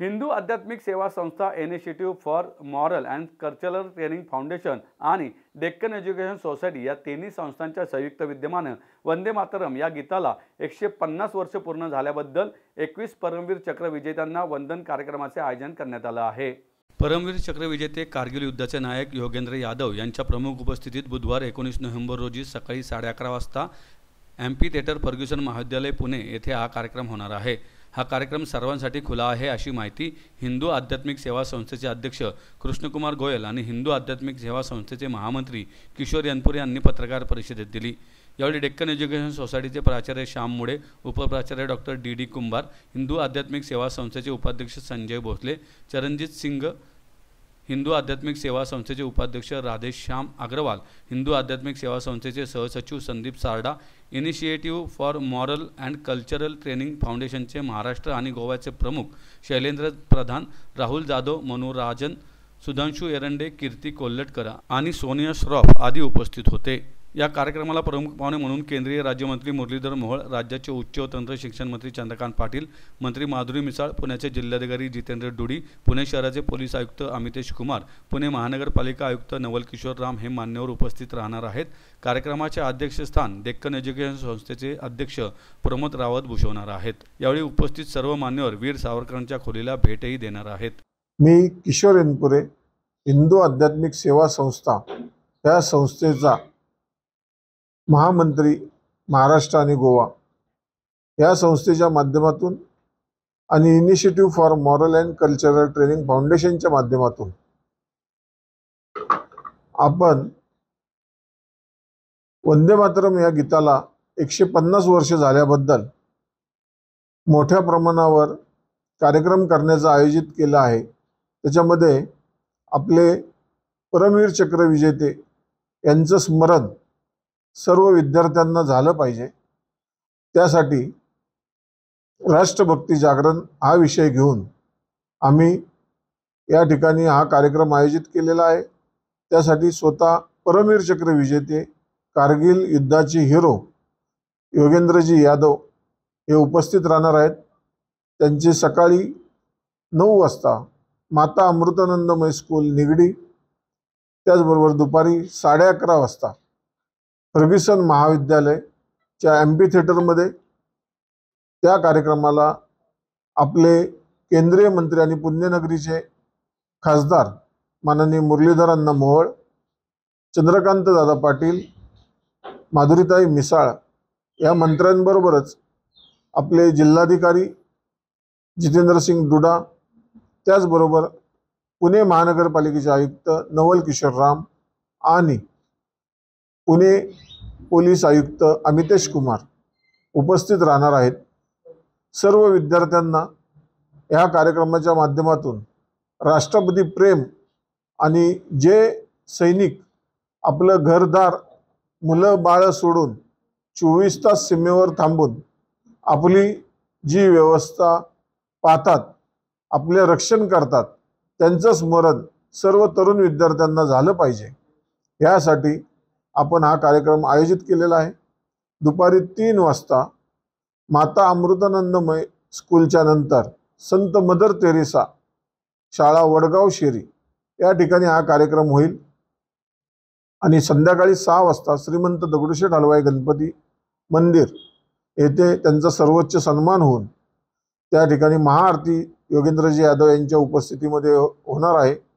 हिंदू आध्यात्मिक सेवा संस्था, initiative for moral and cultural training foundation आणि डेक्कन एज्युकेशन सोसायटी या तिन्ही संस्थांच्या संयुक्त विद्यमाने वंदे मातरम या गीताला 150 वर्ष पूर्ण झाल्याबद्दल 21 परमवीर चक्र विजेत्यांना वंदन कार्यक्रमाचे आयोजन करण्यात आले आहे। परमवीर चक्र विजेते कारगिल युद्धाचे नायक योगेंद्र यादव यांच्या प्रमुख उपस्थितीत बुधवार 19 नोव्हेंबर रोजी सकाळी 11:30 वाजता एमपी थिएटर फर्ग्युसन महाविद्यालय पुणे येथे हा कार्यक्रम होणार आहे। हा कार्यक्रम सर्वांसाठी खुला आहे अशी माहिती हिंदू आध्यात्मिक सेवा संस्थेचे अध्यक्ष कृष्णकुमार गोयल आणि हिंदू आध्यात्मिक सेवा संस्थेचे महामंत्री किशोर यनपुरे यांनी पत्रकार परिषदेत दिली। यावेळी डेक्कन एज्युकेशन सोसायटीचे प्राचार्य श्याम मुळे, उपप्राचार्य डॉक्टर डी कुंभार, हिंदू आध्यात्मिक सेवा संस्थेचे उपाध्यक्ष संजय भोसले, चरणजीत सिंग, हिंदू आध्यात्मिक सेवा संस्थेचे उपाध्यक्ष राधेश्याम अग्रवाल, हिंदू आध्यात्मिक सेवा संस्थेचे सहसचिव Sandeep Sarda, initiative for moral and cultural training फाउंडेशनचे महाराष्ट्र आणि गोव्याचे प्रमुख शैलेंद्र प्रधान, राहुल जाधव, मनू राजन, सुधांशु एरंडे, कीर्ती कोल्हटकर आणि सोनिया श्रॉफ आदी उपस्थित होते। या कार्यक्रमाला प्रमुख पाहुणे म्हणून केंद्रीय राज्यमंत्री मुरलीधर मोहोळ, राज्याचे उच्च व तंत्र शिक्षण मंत्री चंद्रकांत पाटील, मंत्री माधुरी मिसाळ, पुण्याचे जिल्हाधिकारी जितेंद्र डुडी, पुणे शहराचे पोलीस आयुक्त अमितेश कुमार, पुणे महानगरपालिका आयुक्त नवल किशोर राम हे मान्यवर उपस्थित राहणार आहेत। कार्यक्रमाचे अध्यक्षस्थान डेक्कन एज्युकेशन संस्थेचे अध्यक्ष प्रमोद रावत भूषवणार आहेत। यावेळी उपस्थित सर्व मान्यवर वीर सावरकरांच्या खोलीला भेटही देणार आहेत। मी किशोर यनपुरे, हिंदू आध्यात्मिक सेवा संस्था या संस्थेचा महामंत्री महाराष्ट्र आणि गोवा या संस्थेच्या माध्यमातून आणि initiative for moral and cultural training फाउंडेशनच्या माध्यमातून आपण वंदे मातरम या गीताला 150 वर्ष झाल्याबद्दल मोठ्या प्रमाणावर कार्यक्रम करण्याचं आयोजित केलं आहे। त्याच्यामध्ये आपले परमवीर चक्र विजेते यांचं स्मरण सर्व विद्यार्थ्यांना झालं पाहिजे। त्यासाठी राष्ट्रभक्ती जागरण हा विषय घेऊन आम्ही या ठिकाणी हा कार्यक्रम आयोजित केलेला आहे। त्यासाठी स्वतः परमवीर चक्र विजेते, कारगिल युद्धाचे हिरो योगेंद्रजी यादव हे उपस्थित राहणार आहेत। त्यांची सकाळी 9 वाजता माता अमृतानंदमय स्कूल निगडी, त्याचबरोबर दुपारी 11:30 वाजता फर्ग्युसन महाविद्यालयच्या एमपी थिएटरमध्ये त्या कार्यक्रमाला आपले केंद्रीय मंत्री आणि पुण्यनगरीचे खासदार माननीय मुरलीधर मोहोळ, चंद्रकांत दादा पाटील, माधुरीताई मिसाळ या मंत्र्यांबरोबरच आपले जिल्हाधिकारी जितेंद्र सिंग डुडा, त्याचबरोबर पुणे महानगरपालिकेचे आयुक्त नवल किशोर राम आणि पुणे पोलीस आयुक्त अमितेश कुमार उपस्थित राहणार आहेत। सर्व विद्यार्थ्यांना या कार्यक्रमाच्या माध्यमातून राष्ट्रपती प्रेम आणि जे सैनिक आपलं घरदार, मुलं बाळ सोडून 24 तास सीमेवर थांबून आपली जी व्यवस्था पाहतात, आपले रक्षण करतात, त्यांचं स्मरण सर्व तरुण विद्यार्थ्यांना झालं पाहिजे। यासाठी आपण हा कार्यक्रम आयोजित केलेला आहे। दुपारी 3 वाजता माता अमृतानंदमय स्कूलच्या नंतर संत मदर तेरेसा शाळा वडगाव शेरी या ठिकाणी हा कार्यक्रम होईल आणि संध्याकाळी 6 वाजता श्रीमंत दगडूशेठ हलवाई गणपती मंदिर येथे त्यांचा सर्वोच्च सन्मान होऊन त्या ठिकाणी महाआरती योगेंद्रजी यादव यांच्या उपस्थितीमध्ये होणार आहे।